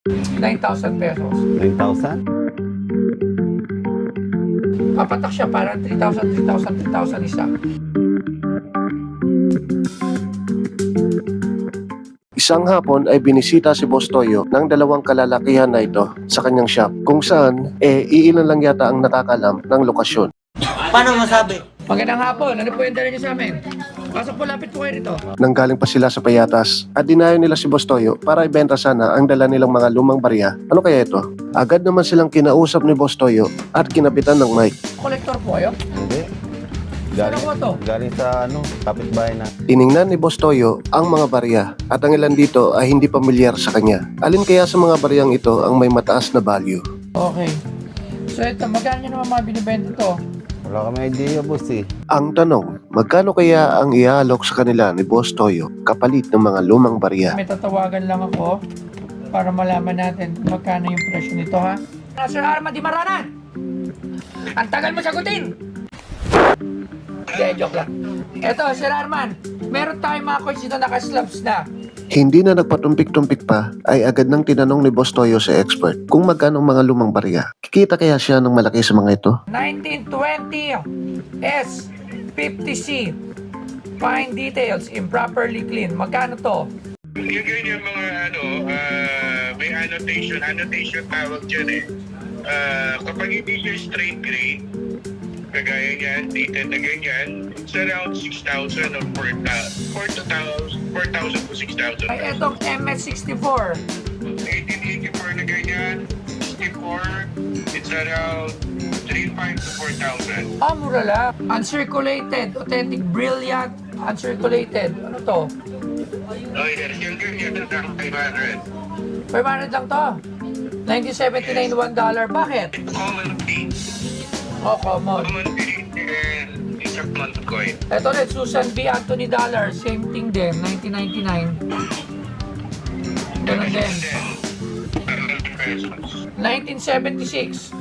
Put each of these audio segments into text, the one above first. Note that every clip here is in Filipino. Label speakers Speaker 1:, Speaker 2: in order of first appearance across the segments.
Speaker 1: 9,000 pesos.
Speaker 2: 9,000?
Speaker 1: Papatak siya parang 3,000, 3,000, 3,000 isa.
Speaker 3: Isang hapon ay binisita si Boss Toyo ng dalawang kalalakihan na ito sa kanyang shop kung saan iilan lang yata ang nakakalam ng lokasyon.
Speaker 4: Paano masabi?
Speaker 1: Magandang hapon. Ano po yung dala niyo sa amin? Pasok po, lapit po kayo rito.
Speaker 3: Nanggaling pa sila sa Payatas at dinayo nila si Boss Toyo para ibenta sana ang dala nilang mga lumang barya. Ano kaya ito? Agad naman silang kinausap ni Boss Toyo at kinapitan ng mic.
Speaker 1: Kolektor po kayo?
Speaker 2: Hindi.
Speaker 1: Ano po to?
Speaker 2: Galing sa kapitbahay na.
Speaker 3: Tiningnan ni Boss Toyo ang mga barya at ang ilan dito ay hindi pamilyar sa kanya. Alin kaya sa mga baryang ito ang may mataas na value?
Speaker 1: Okay. So ito, magkano nyo naman mga binibenta to?
Speaker 2: Wala kami idea, boss eh.
Speaker 3: Ang tanong, magkano kaya ang iaalok sa kanila ni Boss Toyo kapalit ng mga lumang barya?
Speaker 1: May tatawagan lang ako para malaman natin kung magkano yung presyo nito, ha? Sir Arman Di Maranan! Ang tagal mo sagutin! Hindi, joke lang. Eto, Sir Arman, meron tayong mga coins dito naka-slabs na.
Speaker 3: Hindi na nagpatumpik-tumpik pa ay agad nang tinanong ni Boss Toyo sa expert kung magkano ang mga lumang barya. Kikita kaya siya ng malaki sa mga ito?
Speaker 1: 1920 S 50C fine details improperly clean. Magkano to?
Speaker 5: Yung ganyan mga may annotation tawag dyan eh. Kapag hindi siya straight gray, kagaya niyan, dated na ganyan, it's around 6,000 or 4,000 to 6,000.
Speaker 1: Ay, etong MS64.
Speaker 5: 1884 na ganyan, 64, it's around 3,500 to 4,000.
Speaker 1: Ah, mura lang. Uncirculated, authentic, brilliant, uncirculated. Ano to?
Speaker 5: Oh yes, yung ganyan na lang 500.
Speaker 1: 500 lang to. 1979, $1. Bakit?
Speaker 5: Common fee.
Speaker 1: Oh, common.
Speaker 5: Common fee and isang month coin.
Speaker 1: Ito rin, Susan B. Anthony Dollar. Same thing din, 1999. Ganun din.
Speaker 5: And then, 500 pesos.
Speaker 1: 1976.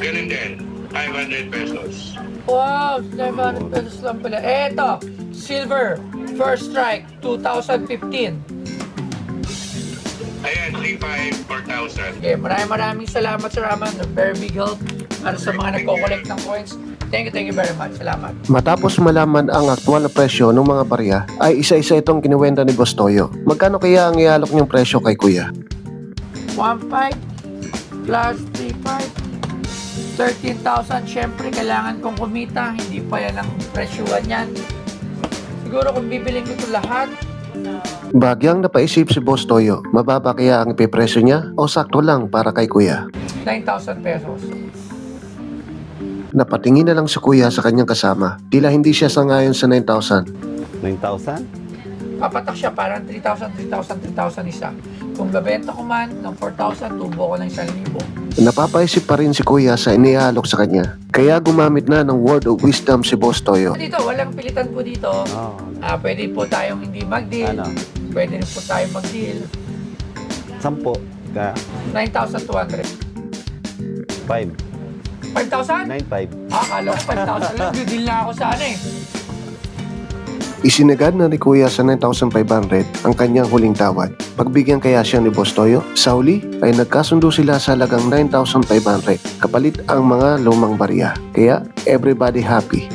Speaker 5: Ganun din, 500 pesos.
Speaker 1: Wow, 700 pesos lang pala. Eto, silver, first strike, 2015.
Speaker 5: Ayan, 3,500, 4,000.
Speaker 1: Okay, maraming salamat Sir Raman. Very big help para sa mga nagko-collect ng coins. Thank you very much. Salamat.
Speaker 3: Matapos malaman ang aktual na presyo ng mga barya, ay isa-isa itong kinuwenta ni Boss Toyo. Magkano kaya ang ialok niyang presyo kay Kuya?
Speaker 1: 1.5 plus 3.5 13,000. Siyempre, kailangan kong kumita. Hindi pa yan ang presyuhan yan. Siguro kung bibiling ko ito lahat,
Speaker 3: Bagyang napaisip si Boss Toyo, mababa kaya ang ipipresyo niya o sakto lang para kay Kuya?
Speaker 1: 9,000 pesos.
Speaker 3: Napatingin na lang si Kuya sa kanyang kasama. Tila hindi siya sangayon sa 9,000.
Speaker 2: 9,000?
Speaker 1: Papatak siya parang 3,000, 3,000, 3,000 isa. Kung babenta ko man ng 4,000, tubo ko ng 1,000.
Speaker 3: Napapaisip pa rin si Kuya sa iniaalok sa kanya. Kaya gumamit na ng word of wisdom si Boss Toyo.
Speaker 1: Dito, walang pilitan po dito.
Speaker 2: Oo.
Speaker 1: Pwede po tayong hindi mag-deal.
Speaker 2: Ano?
Speaker 1: Pwede rin po tayong mag-deal.
Speaker 2: 10. Ka
Speaker 1: 9,200.
Speaker 2: 5.
Speaker 1: 5,000?
Speaker 2: 9,500.
Speaker 1: Akala ko 5,000 lang. Deal na ako sa ano eh.
Speaker 3: Isinagad na ni Kuya sa 9,500 ang kanyang huling tawad. Pagbigyan kaya siya ni Boss Toyo, sa huli ay nagkasundo sila sa halagang 9,500 kapalit ang mga lumang barya. Kaya everybody happy.